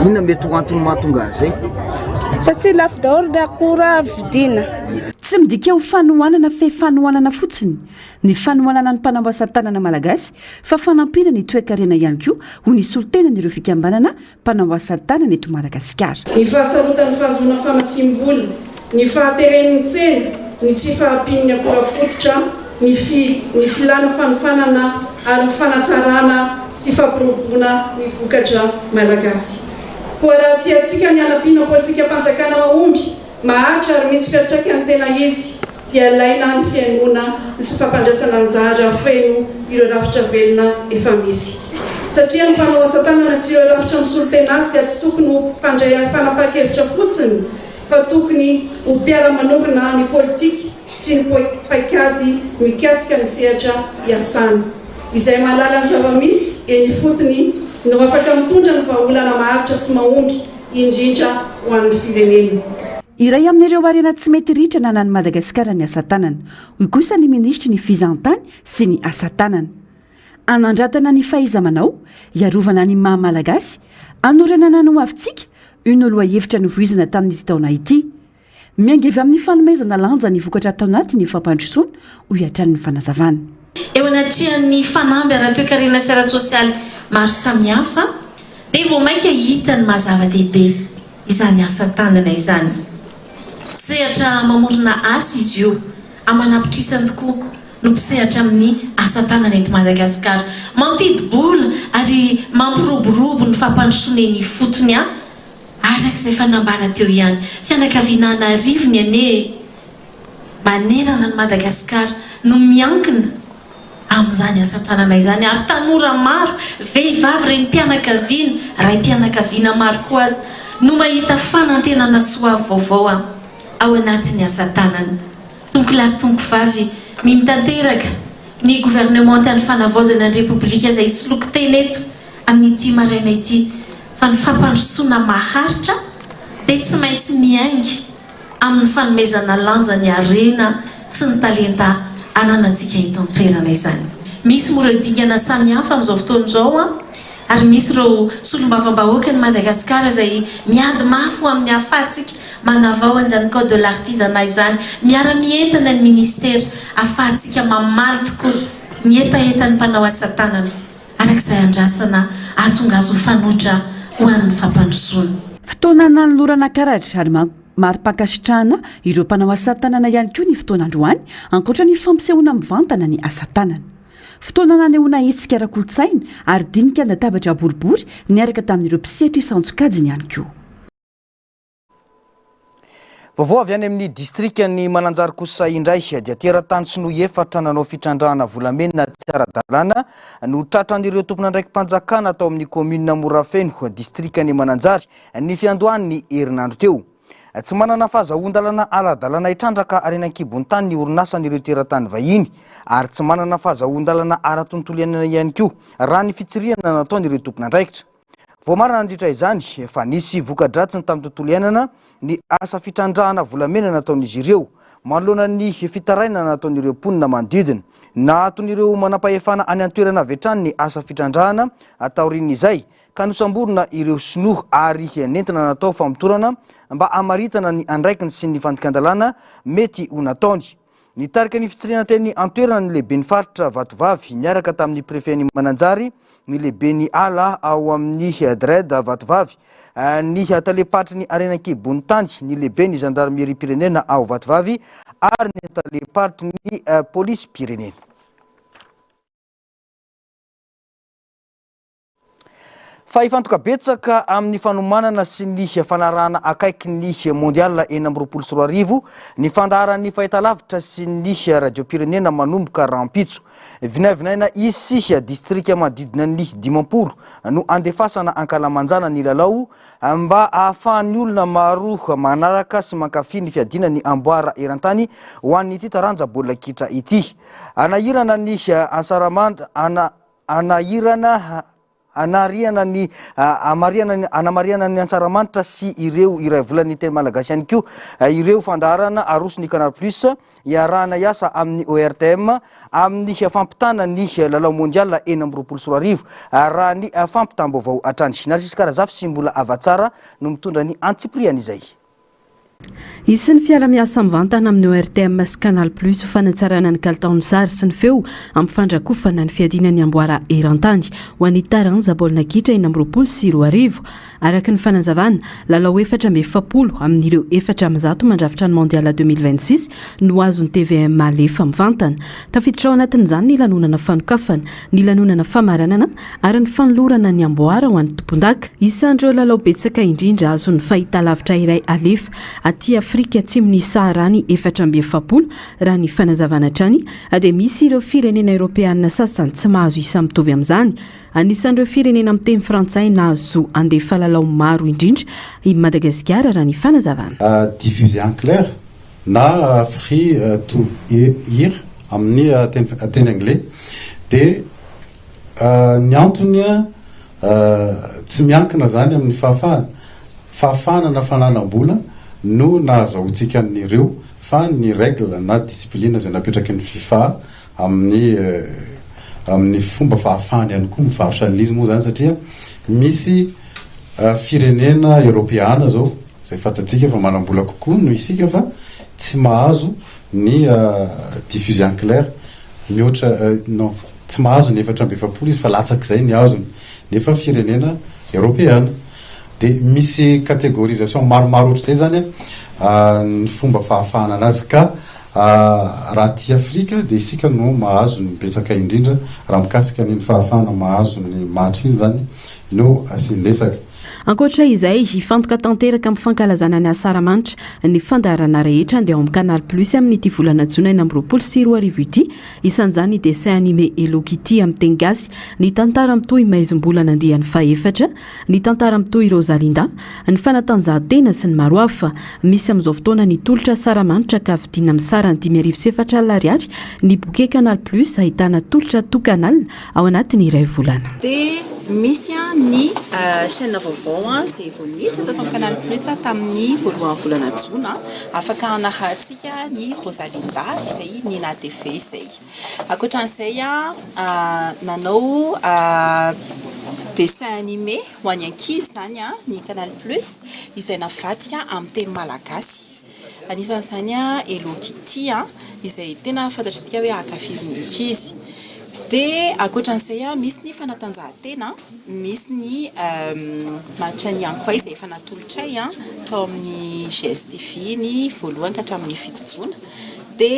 inona mety ho antony mahatonga an'izay? Satria lafo daholo le akora vidiana. Tsy midika ho fanohanana fanohanana fotsiny ny fanohanana ny mpanao asa tanana malagasy fa fanampina ny toe-karena ihany koa ho ny solontenan'ireo fikambanana mpanao asa tanana eto Madagasikara. Ny fahasarotan'ny fahazoana famatsim-bola, ny fahateren'ny tsena, ny tsy fahampian'ny akora fototra, ny filana fanofanana ary fanatsarana sy fampirobona ny vokatra malagasy. Koa raha tsy atsika ny anampiana politika mpanjakana mahomby maharitra ary misy fiantraikany tena izy dia ilaina ny fiainoana sy fampandraisana anjara feno ireo rafitra velona efa misy. Satria ny mpanao asa tanana sy ireo rafitra misolo-tena azy dia tsy tokony ho mpandray fanapa-kevitra fotsiny fa tokony ho mpiara-manorina ny politika sy ny paikady mikasika ny sehatra iasany. Izay mahalala ny zava-misy eny fotony no afaka mitondra ny vahaolana maharitra sy mahomby indrindra ho an'ny firenena. Iray amin'ireo arena tsy mety ritra nanany Madagasikara ny asa tanana, hoy kosa ny ministry ny fizantany sy ny asa tanana. Anandratana ny fahaiza-manao, iarovana ny maha-malagasy, anorenana ny ho avintsika, ino loha hevitra novoizana tamin'ity taona ity. Miainga avy amin'ny fanomezana lanja ny vokatra atao anaty ny fampandrosoana ho hiatran'ny fanazavana. Eo anatrihan'ny fanamby ara-toe-karena sy ara-tsosialy maro samihafa, dia vao maika hita ny mahazava-dehibe izany asa tanana izany. Sehatra mamorona asa izy io, amanapitrisany tokoa no mpisehatra amin'ny asa tanana eto Madagasikara. Mampidibola ary mampiroborobo ny fampandrosoana ny fotony arak'izay fanambara teo ihany. Fianakaviana rivony ane manerana ny Madagasikara no miankina amin'izany asam-panana izany ary tanora maro vehivavy reny mpianakaviana ray mpianakaviana maro koa azy no mahita fanantenana soavy vaovao ao anatin'ny asa-tanana. Tonkolasy tonkovavy mitanteraka ny gouvernement tany fanavaozana ny repoblika izay soloky teny eto amin'ity maraina ity fa ny fampandrosoana maharitra dia tsy maintsy miaingy amin'ny fanomezana lanja ny arena sy ny talenta ananantsika eto amin'ny toerana izany. Misy moa ireo dingana samihafa amin'izao fotoana izao ary misy ireo solombavam-bahoaka ny Madagasikara izay miady mafy amin'ny ahafahantsika manavao an'izany code de l'artisanat izany miara-mientana ny ministera ahafahantsika mamaly tokoa ny etaetan'ny mpanao asa tanana arak'izay andrasana ahatonga azy ho fanotra ho an'ny fampandrosoana. Fotoana nanolorana karatra ary mari-pankasitrahana ireo mpanao asa tanana ihany koa ny fotoana androany ankoatra ny fampisehoana mivantana ny asa tanana. Fotoana nanehoana hetsika ara-kolotsaina ary dinika natabatra boribory niaraka tamin'ireo mpisehatra isantsokajiny ihany koa. Vaovao avy any amin'ny distrikany Mananjary kosa indray dia teratany sy no efatra nanao fitrandrahana volamena tsy ara-dalàna no tratran'ireo tompona ndraiky mpanjakana atao amin'ny commune Morafeno distrikany Mananjary ny fiandohan'ny herinandro teo. Tsy manana fahazahoan-dalana ara-dalàna hitrandraka arenan-kibony tany ny orinasan'ireo teratany vahiny ary tsy manana fahazahoan-dalana ara-tontolo iainana ihany koa raha ny fitsirihana nataon'ireo tompona ndraikitra. Vao marina nandritra izany fa nisy voka-dratsiny tamin'ny tontolo iainana ny asa fitrandrahana volamena nataon'izy ireo manoloana ny fitaraina nataon'ireo mponina manodidina nahaton'ireo manam-pahefana any an-toerana avy hatrany ny asa fitrandrahana ataorin'izay ka nosamborona ireo sinoa ary nentina natao famotorana mba amaritana ny andraikiny sy ny fandikan-dalàna mety ho nataony. Nitarika ny fitsirihana teny an-toerana ny lehiben'ny faritra Vatovavy niaraka tamin'ny prefet-ny Mananjary ny lehiben'ny ala ao amin'ny dred Vatovavy ny talepatry ny arenan-kibony tany ny lehiben'ny gendarmerie pirenena ao Vatovavy ary ny talepatry ny polisy pirenena. Fa ifantoka betsaka amin'ny fanomanana sy ny fanarahana akaiky ny mondial eny amby 24 ny fandaharan'ny fahitalavitra sy ny radio pirenena manomboka rahampitso. Vinavinaina isy distrika manodidina ny 50 no andefasana ankalamanjana ny lalao mba ahafahan'ny olona maro manaraka sy mankafy ny fiadina ny amboara erantany ho an'ity taranja baolina kitra ity. Anahirana ny ansaramandra anamariana ny ansaramanitra sy ireo iray volan'ny teny malagasy ihany koa ireo fandaharana arosony Canal Plus iarahana iasa amin'ny ORTM amin'ny fampitana ny lalao mondial eny amby 24 raha ny fampitam-baovao hatrany. Narisy karazafy sy mbola avatsara no mitondra ny antsiprian'izay. Isin'ny fiara-miasa mivantana amin'ny ORTM sy Canal Plus fanatsarana ny kalitaony sary sy ny feo amin'ny fandrakofana ny fiadinany amboara erantany ho an'ny taranja baolina kitra eny amby 24 araka ny fanazavana lalao 470 amin'ireo 400 mandrafitra ny mondial 2026 no azon'ny TVM alefa mivantana. Tafiditra ao anatin'izany ny lanonana fanokafana, ny lanonana famaranana ary ny fanolorana ny amboara ho an'ny tompon-daka. Isan'ireo lalao betsaka indrindra azon'ny fahitalavitra iray alefa aty Afrika Atsimon'ny Saharany 470 raha ny fanazavana hatrany dia misy ireo firenena Europeana sasany tsy mahazo isa mitovy amin'izany. Anisan'ireo firenena amin'ny teny frantsay nahazo andefa lalao maro indrindra i Madagasikara raha ny fanazavana. Diffusé en clair na free to hear amin'ny teny anglais dia ny antony tsy miankina zany amin'ny fahafahana na fananam-bola no nahazahoantsika an'ireo fa ny règle na discipline zay napetraky ny FIFA amin'ny fomba fahafahany ihany koa mivarotra an'izy moa zany satria misy firenena Europeana zao zay fantatsika fa manam-bola kokoa no isika fa tsy mahazo ny diffusion en clair mihoatra non tsy mahazo ny 470 izy fa latsak'izay ny azony nefa firenena Europeana. Dia misy catégorisation maromaro ohatr'izay zany ny fomba fahafahana anazy ka raha ty Afrika dia isika no mahazo ny betsaka indrindra raha mikasika ny fahafahana mahazo ny match iny zany no asindesaka. ankoatra izay ifantoka tanteraka amin'ny fankalazana ny asaramanitra ny fandaharana rehetra andeha ao amin'ny Canal Plus amin'ny ity volana Jonaina amin'ny 24 ity isan'izany dessin animé Hello Kitty amin'ny teny gasy, ny tantara mitohy Maizim-bola nandihan'ny faefatra, ny tantara mitohy Rosalinda, ny fanatanjahantena sy ny maro hafa. Misy amin'izao fotoana ny tolotra asaramanitra ka vidiana amin'ny sarany 5,700 ariary ny bouquet Canal Plus ahitana tolotra tout canal ao anatiny iray volana. Misy ny chaîne vaovao izay vao niditra tato amin'ny Canal Plus tamin'ny voalohan'ny volana Jona, afaka anarantsika ny Rosalinda izay Nina TV izay. Ankoatran'izay nanao dessin animé ho an'ny ankizy zany ny Canal Plus izay nafaty amin'ny teny malagasy. Anisan'izany Hello Kitty izay tena fantatritsika hoe ankafizin'ny ankizy. De ankoatran'izay misy ny fanatanjahantena, misy ny match ny ankoay izay efa natolotray tao amin'ny GSTV ny voalohany ka hatramin'ny 7 Jona. De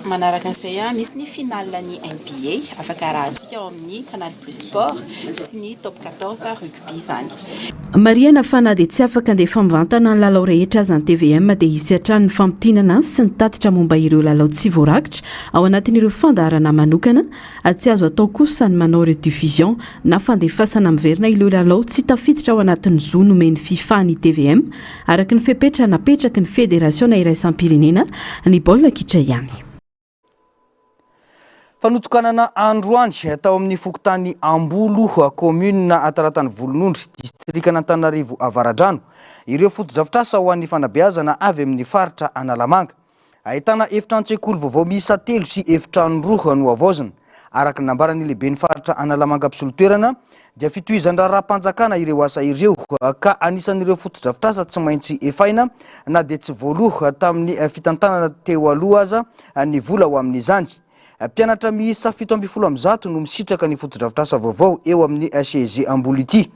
manaraka an'izay misy ny finale ny NBA afaka arahantsika ao amin'ny Canal Plus Sport sy ny top 14 rugby zany. Mariana fa na dia tsy afaka andefa mivantana ny lalao rehetra aza ny TVM dia hisy hatrany ny fampitinana sy ny tatitra momba ireo lalao tsy voarakitra ao anatin'ireo fandaharana manokana, tsy azo atao kosa ny manao rediffusion na fandefasana miverina ireo lalao tsy tafiditra ao anatin'ny zo nomeny FIFA ny TVM araka ny fepetra napetraky ny fédération na iraisam-pirenena ny baolina kitra ihany. Fanotokanana androany tao amin'ny fokontany Ambolo commune Ataratany Volonondry district Antananarivo Avaradrano ireo foto-drafitrasa ho an'ny fanabeazana avy amin'ny faritra Analamanga. Ahitana efitrano-tsekoly vaovao miisa 3 sy efitrano 2 no avaozana. Araka ny nambaran'ny lehiben'ny faritra Analamanga mpisolotoerana dia fitohizan-draha raha-mpanjakana ireo asa ireo ka anisan'ireo foto-drafitrasa tsy maintsy efaina na dia tsy voaloha tamin'ny fitantanana teo aloha aza ny vola ho amin'izany. Mpianatra miisa 700 no misitraka ny foto-drafitrasa vaovao eo amin'ny CEG Ambolo ity.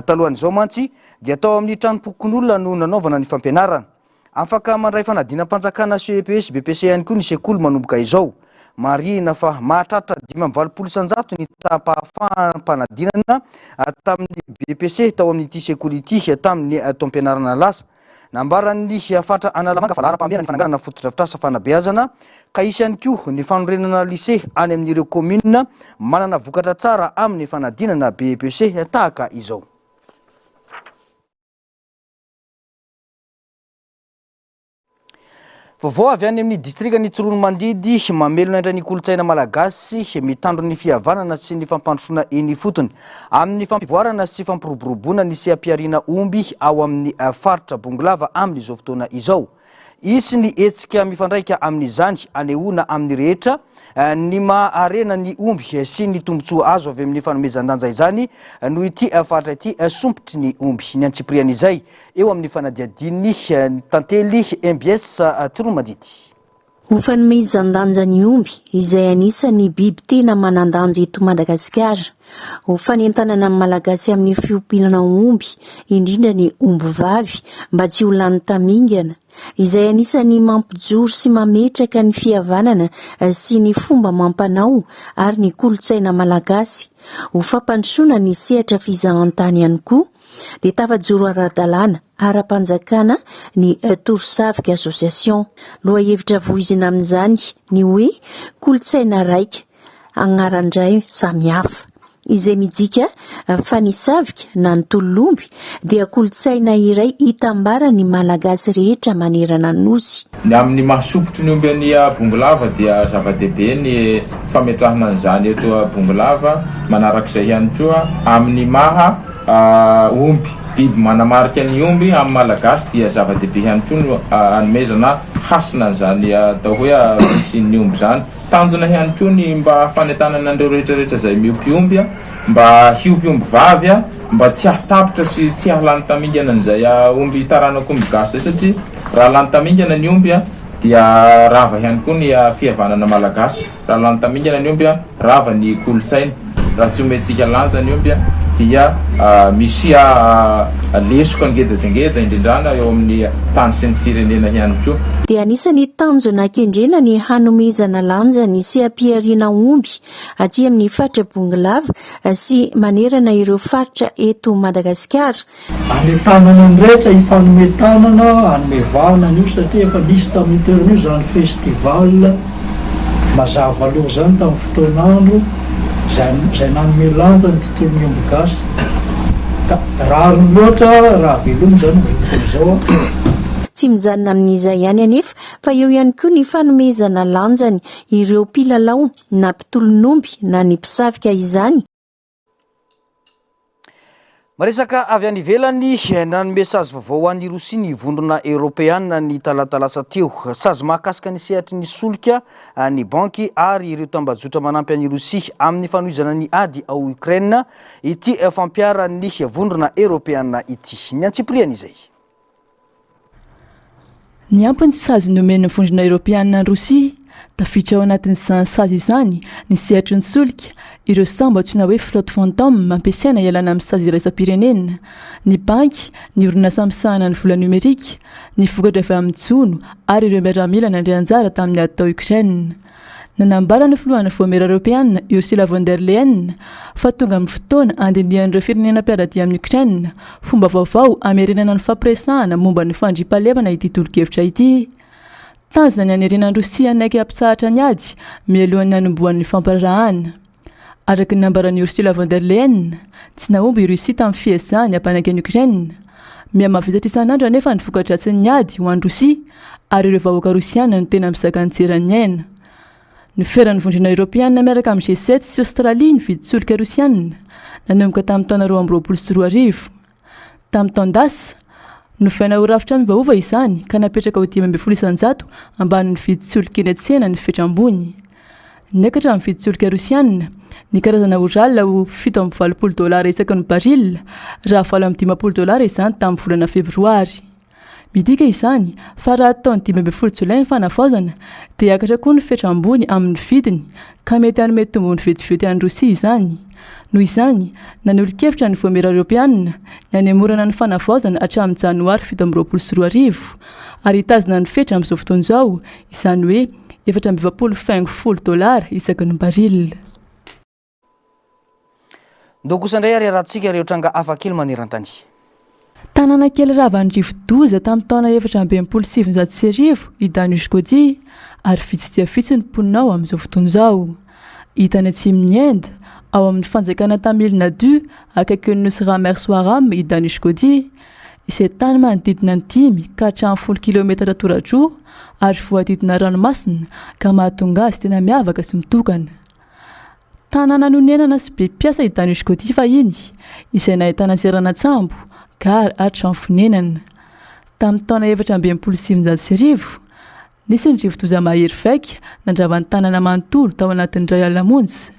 Talohan'izao mantsy dia tao amin'ny tranom-pokon'olona no nanaovana ny fampianarana. Afaka mandray fanadinam-panjakana CEPS BPC ihany koa ny sekoly manomboka izao. Marina fa mahatratra 5,700 ny tapahafampanadinana tamin'ny BPC tao amin'ity sekoly ity tamin'ny taom-pianarana lasa. Nambaran'ny fatra Analamanga fa lara-pamerana ny fananganana foto-drafitrasa fanabeazana ka isy ihany koa ny fanorenana lycée any amin'ireo commune manana vokatra tsara amin'ny fanadinana BPC tahaka izao. Vaovao avy any amin'ny distrikta ny Tsorono Mandidy mamelona indray ny kolotsaina malagasy mitandro ny fihavanana sy ny fampandrosoana eny fotony amin'ny fampivoarana sy fampiroboroboana ny sehampiarina omby ao amin'ny faritra Bongolava amin'izao fotoana izao. Isy ny etsika mifandraika amin'izany anehoana amin'ny rehetra ny maharena ny omby sy ny tombontsoa azo avy amin'ny fanomezan-danja izany no ity faritra ity sompotry ny omby. Ny antsiprian'izay eo amin'ny fanadiadiny tantely MBS Tsorono Mandidy. Ho fanomezan-danja ny omby izay anisan'ny biby tena manan-danja eto Madagasikara. Ho fanentanana amin'ny malagasy amin'ny fiompiana omby indrindra ny omby vavy mba tsy ho lany tamingana izay anisany mampijoro sy mametraka ny fihavanana sy ny fomba mampanao ary ny kolotsaina malagasy. Ho fampandrosoana ny sehatra fizahan-tany ihany koa dia tafajoro ara-dalàna ara-panjakana ny Torsavika Association. Loha hevitra voizina amin'izany ny hoe kolotsaina raika agnarandray samihafa izay midika fa ny savika na ny tolomby dia kolotsaina iray hitambara ny malagasy rehetra manerana nosy. Ny amin'ny mahasopotry ny omby any Bongolava dia zava-dehibe ny fametrahana an'izany eto Bongolava, manarak'izay ihany koa amin'ny maha omby biby manamarika ny omby amin'ny malagasy dia zava-dehibe ihany koa no anomezana hasina izany atao hoe isin'ny omby zany. Tanjona ihany koa ny mba fanetanana andreo rehetrarehetra izay miompy omby mba hiompy omby vavy mba tsy hahtapitra sy tsy hahalany tamingana an'izay omby taranako omby gasy satria raha lany tamingana ny omby dia rava ihany koa ny fihavanana malagasy. Raha lany tamingana ny omby rava ny kolotsaina. Raha tsy ometsika lanja ny omby dia misy lesoka ngedadangeda indrindrana eo amin'ny tany sy ny firenena ihany koa. Dia anisany tanjona akendrena ny hanomezana lanjany sy ampiariana omby aty amin'ny faritra Bongolava sy manerana ireo faritra eto Madagasikara. Any tanana ndraika ifanometanana anomevana io satria efa nisy tamin'ny toerana io zany festival mazava aloha zany tamin'ny fotoanandro zay nanome lanja ny tontolon'ny omby gasy ka rariny loatra raha velomy zany zao. Tsy mijanona amin'izay ihany anefa fa eo ihany koa ny fanomezana lanjany ireo mpilalao na mpitolon'omby na ny mpisafika izany. Maresaka avy any ivelany nanome sazy vaovao an'ny Rosia ny vondrona Europeana ny talatalasa teo. Sazy mahakasika ny sehatry ny solika ny banky ary ireo tambajotra manampy an'ny Rosia amin'ny fanohizana ny ady ao Ukraine ity fampiarany vondrona Europeana ity. Ny antsipriany izay. Ny ampiny sazy nomen'ny vondrona Europeana ny Rosia tafiditra ao anatin'izany sazy izany ny sehatry ny solika ireo sambo antsoina hoe flotte fantôme ampiasaina ialana amin'ny sazy iraisam-pirenena, ny banky, ny orinasa misahana ny vola numerika, ny vokatra avy amin'ny jono ary ireo miaramila nandray anjara tamin'ny ady tao Ukraine. Nanambara ny filohan'ny voamera Europeana Ursula von der Leyen fa tonga amin'ny fotoana andinihan'ireo firenena mpiaradia amin'ny Ukraine fomba vaovao amerianana ny fampiresahana momba ny fandriam-pahalemana ity tolo-kevitra ity. Tanjona ny anerenan'ny Rosia naiky ampisahatra ny ady mialohan'ny hanombohan'ny fampararahana. Araky ny nambaran'ny Ursula von der Leyen, tsy naomby i Rosia tamin'ny fiezahany hampanaiky ny Ukraine. Mihamavizatra isan'andro anefa ny voka-dratsy ny ady ho an'ny Rosia ary ireo vahoaka Rosiana no tena misaka ny jeran'ny aina. Ny feran'ny vondrona Europeana miaraka amin'ny G7 sy Australie ny vidin-tsolika Rosiana nanomboka tamin'ny taona 2024. Tamin'ny taon-dasa nofaina ho rafitra mivaova izany ka napetraka ho 500 ambanin'ny vidin-tsolika eny an-tsena ny fetrambony. Niakatra amin'ny vidin-tsolika Rosiana ny karazana orala ho $7.20 isaky ny baril raha $5.10 izany tamin'ny volana febroary. Midika izany fa raha taon'ny 15 Jolay ny fanavaozana dia hiakatra koa ny fetrambony amin'ny vidiny ka mety hanome tombony vetivety an'ny Rosia izany. Noho izany nanolo-kevitra ny voamera Europeana ny hanemorana ny fanavaozana hatramin'ny janoary 2024 ary hitazona ny fetra amin'izao fotoana izao izany hoe $420 isaky ny baril. Ndokosandray ary rahantsika ireo tranga afakely maneran-tany. Tanàna kely ravan'ny Rivodoza tamin'ny taona 1770 i Danush Godi ary vitsy dia vitsy ny mponinao amin'izao fotoana izao. Hita any atsimon'ny Inde ao amin'ny fanjakana Tamilina 2 akaikin'ny Nosy Ramersoaram i Danush Godi izay tany manodidina ny 5 ka hatramin'ny 10 km tora-dro ary voahodidina ranomasina ka mahatonga azy tena miavaka sy mitokana. Tanàna nonenana sy be piasa i Danush Godi fahiny izay nahitana seranatsambo gary ary trano fonenana. Tamin'ny taona 1770 nisy ny rivodoza mahery vaika nandravan'ny tanàna manontolo tao anatin'ny ray alamonjy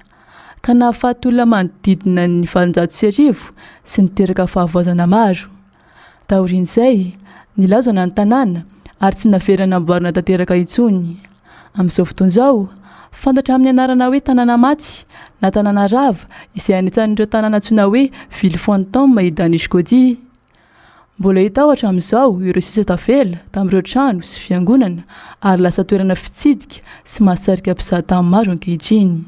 ka nahafaty olona manodidina ny 700 sy niteraka fahavoazana maro. Taorian'izay nilazana ny tanàna ary tsy naverana amboarina tanteraka intsony. Amin'izao fotoana izao fantatra amin'ny anarana hoe tanàna maty na tanàna rava izay anisan'ireo tanàna antsoina hoe ville fantôme i Danush Godi. Mbola hita ao hatramin'izao ireo sisa tafela tamin'ireo trano sy fiangonana ary lasa toerana fitsidika sy mahasarika mpizahatany maro ankehitriny.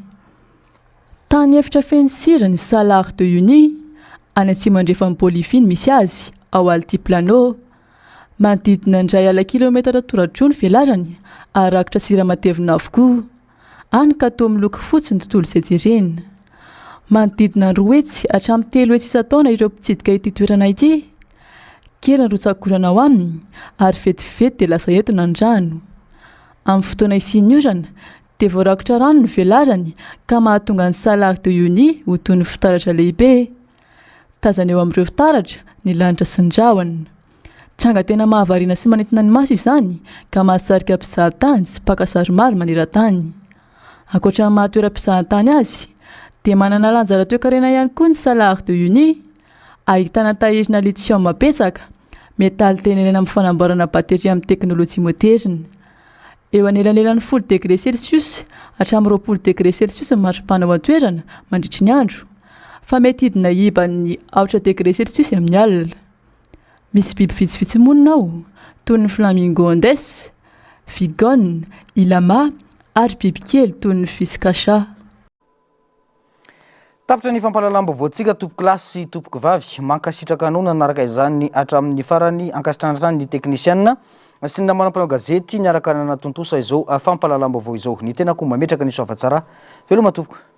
Tany efitra feno sira ny Salar de Uyuni any atsimandrefan'ny Bolivie misy azy ao Altiplano. Manodidina indray ala kilometatra tora-dro ny velarany ary rakotra sira matevina avokoa. Any ka toa miloko fotsy ny tontolo izay jerena. Manodidina ny 2 hetsy hatramin'ny 3 hetsy isa-taona ireo mpitsidika ity toerana ity. Kely ny rotsakorana ao aminy ary vetivety dia lasa entona ny rano. Amin'ny fotoana isiany orana dia voarakotra rano ny velarany ka mahatonga ny Salar de Uyuni ho toy ny fitaratra lehibe. Tazana eo amin'ireo fitaratra ny lanitra sy ny rahona. Tranga tena mahavariana sy manintona ny maso izany ka mahasarika mpizahatany sy mpakasary maro maneran-tany. Ankoatra ny mahatoeram-pizahatany azy dia manana lanjara toe-karena ihany koa ny Salar de Uyuni. Ahitana tahirina lithium betsaka, metaly tena ilaina amin'ny fanamboarana bateria amin'ny teknôlôjia moderna. Eo anelanelan'ny 10 degré Celsius hatramin'ny 20 degré Celsius ny maropana ao an-toerana mandritry ny andro fa mety hidina iban'ny aotra degré celsius amin'ny alina. Misy biby vitsivitsy monina ao toy ny flamingo andes, vigone, ilama ary bibikely toy ny fisikasa. Tapitra ny fampalalam-baovao antsika tompoko lahy sy tompoko vavy mankasitraka anona anaraka izany hatramin'ny farany ankasitrana hatrany ny teknisianina sy ny namanam-panao gazety niaraka nanatontosa izao fampalalam-baovao izao. Ny tena koa mametraka ny soavatsara veloma tompoko.